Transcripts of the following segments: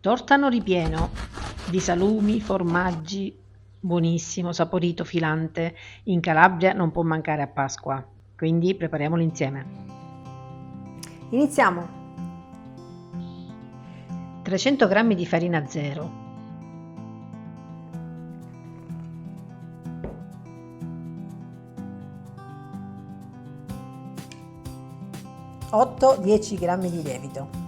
Tortano ripieno di salumi, formaggi, buonissimo, saporito, filante. In Calabria non può mancare a Pasqua, quindi prepariamolo insieme. Iniziamo. 300 g di farina zero, 8-10 g di lievito,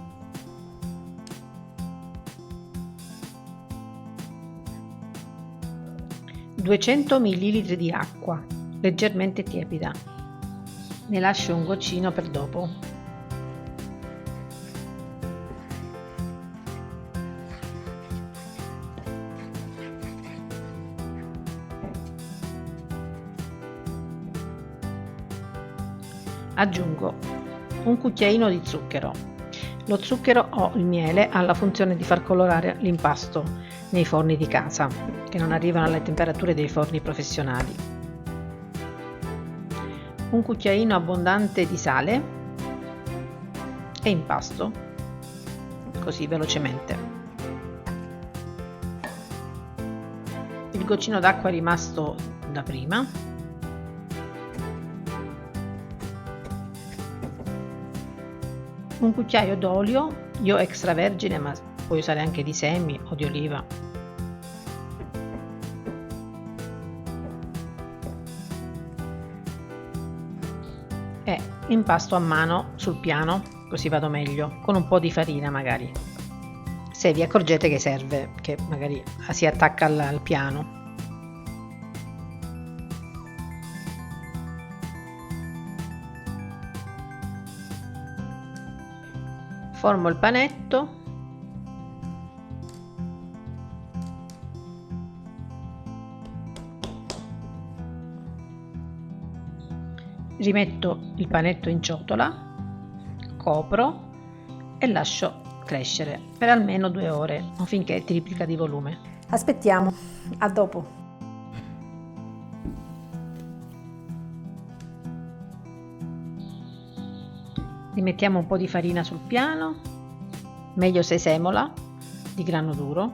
200 ml di acqua leggermente tiepida. Ne lascio un goccino per dopo. Aggiungo un cucchiaino di zucchero. Lo zucchero o il miele ha la funzione di far colorare l'impasto nei forni di casa, che non arrivano alle temperature dei forni professionali. Un cucchiaino abbondante di sale e impasto, così velocemente. Il goccino d'acqua è rimasto da prima. Un cucchiaio d'olio, io extravergine, ma puoi usare anche di semi o di oliva. E impasto a mano sul piano, così vado meglio, con un po' di farina magari, se vi accorgete che serve, che magari si attacca al piano. Formo il panetto, rimetto il panetto in ciotola, copro e lascio crescere per almeno 2 ore o finché triplica di volume. Aspettiamo, a dopo. Rimettiamo un po' di farina sul piano, meglio se semola, di grano duro,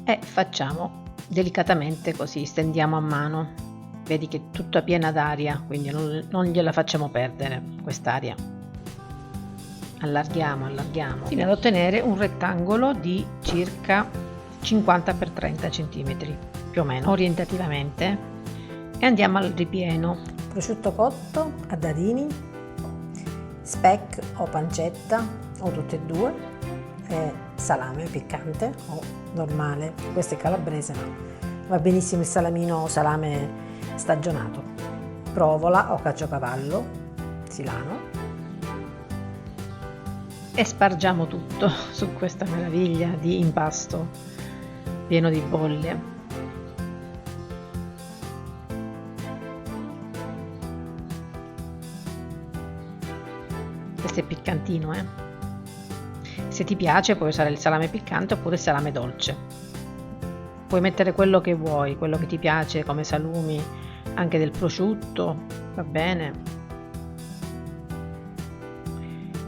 e facciamo delicatamente così, stendiamo a mano. Vedi che è tutta piena d'aria, quindi non gliela facciamo perdere quest'aria. Allarghiamo fino ad ottenere un rettangolo di circa 50 x 30 cm, più o meno, orientativamente, e andiamo al ripieno. Prosciutto cotto a dadini, speck o pancetta o tutte e due, e salame piccante o normale, questo è calabrese ma va benissimo il salamino o salame stagionato, provola o caciocavallo, silano, e spargiamo tutto su questa meraviglia di impasto pieno di bolle. Questo è piccantino, Se ti piace puoi usare il salame piccante oppure il salame dolce. Puoi mettere quello che vuoi, quello che ti piace, come salumi, anche del prosciutto, va bene.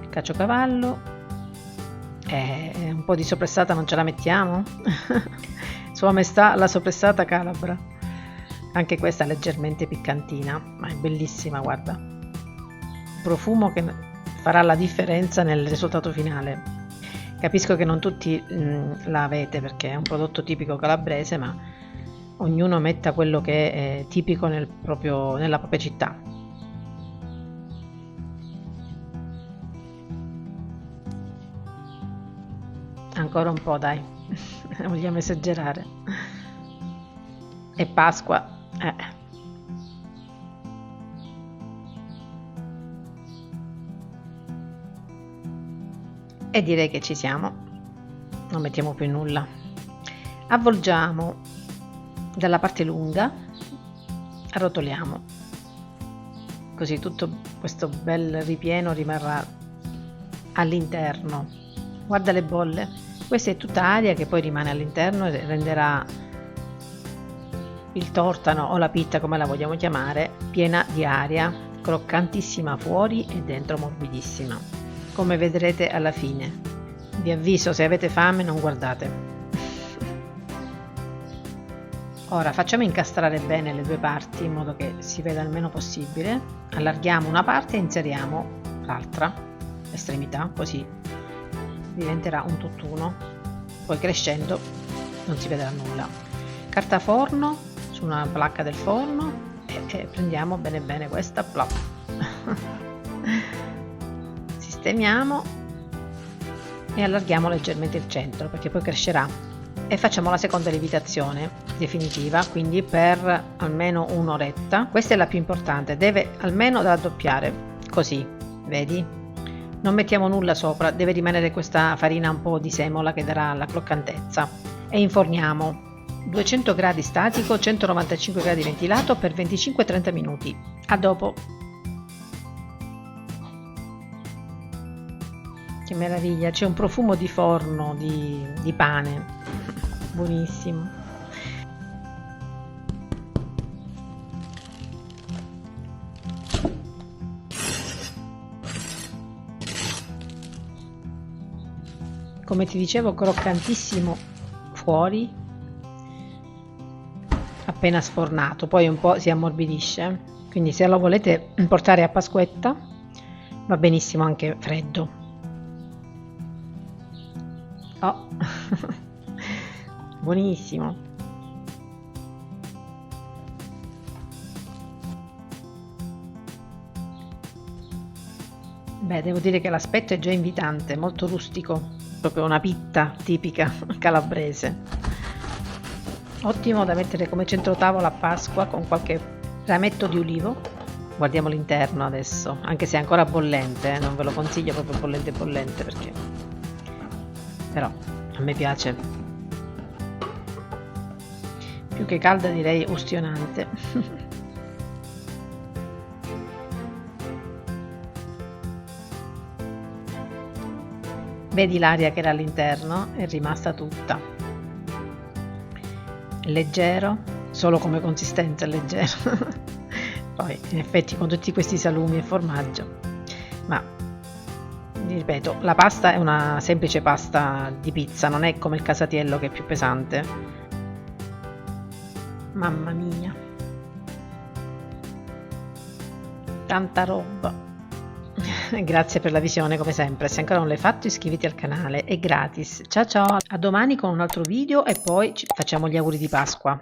Il caciocavallo. Un po' di soppressata non ce la mettiamo? Sua Maestà la soppressata calabra. Anche questa è leggermente piccantina, ma è bellissima, guarda. Profumo che farà la differenza nel risultato finale. Capisco che non tutti la avete perché è un prodotto tipico calabrese, ma ognuno metta quello che è tipico nella propria città. Ancora un po', dai, vogliamo esagerare. È Pasqua, E direi che ci siamo, non mettiamo più nulla. Avvolgiamo dalla parte lunga, arrotoliamo, così tutto questo bel ripieno rimarrà all'interno. Guarda le bolle, questa è tutta aria che poi rimane all'interno e renderà il tortano o la pizza, come la vogliamo chiamare, piena di aria, croccantissima fuori e dentro morbidissima, come vedrete alla fine. Vi avviso, se avete fame non guardate. Ora facciamo incastrare bene le due parti in modo che si veda il meno possibile. Allarghiamo una parte e inseriamo l'altra estremità, così diventerà un tutt'uno. Poi crescendo non si vedrà nulla. Carta forno su una placca del forno e prendiamo bene bene questa, plop. Sistemiamo e allarghiamo leggermente il centro perché poi crescerà. E facciamo la seconda lievitazione definitiva, quindi per almeno un'oretta. Questa è la più importante, deve almeno raddoppiare, così, vedi? Non mettiamo nulla sopra, deve rimanere questa farina un po' di semola che darà la croccantezza. E inforniamo 200 gradi statico, 195 gradi ventilato per 25-30 minuti. A dopo! Che meraviglia, c'è un profumo di forno, di pane, buonissimo. Come ti dicevo, croccantissimo fuori, appena sfornato, poi un po' si ammorbidisce, quindi se lo volete portare a Pasquetta va benissimo anche freddo. Oh, buonissimo. Beh, devo dire che l'aspetto è già invitante, molto rustico, proprio una pitta tipica calabrese. Ottimo da mettere come centrotavola a Pasqua con qualche rametto di ulivo. Guardiamo l'interno adesso, anche se è ancora bollente, non ve lo consiglio proprio bollente bollente perché però a me piace, più che calda direi ustionante. Vedi l'aria che era all'interno? È rimasta tutta. Leggero, solo come consistenza è leggero. Poi in effetti con tutti questi salumi e formaggio, ma ripeto, la pasta è una semplice pasta di pizza, non è come il casatiello che è più pesante. Mamma mia, tanta roba. Grazie per la visione come sempre, se ancora non l'hai fatto iscriviti al canale, è gratis. Ciao ciao, a domani con un altro video e poi ci facciamo gli auguri di Pasqua.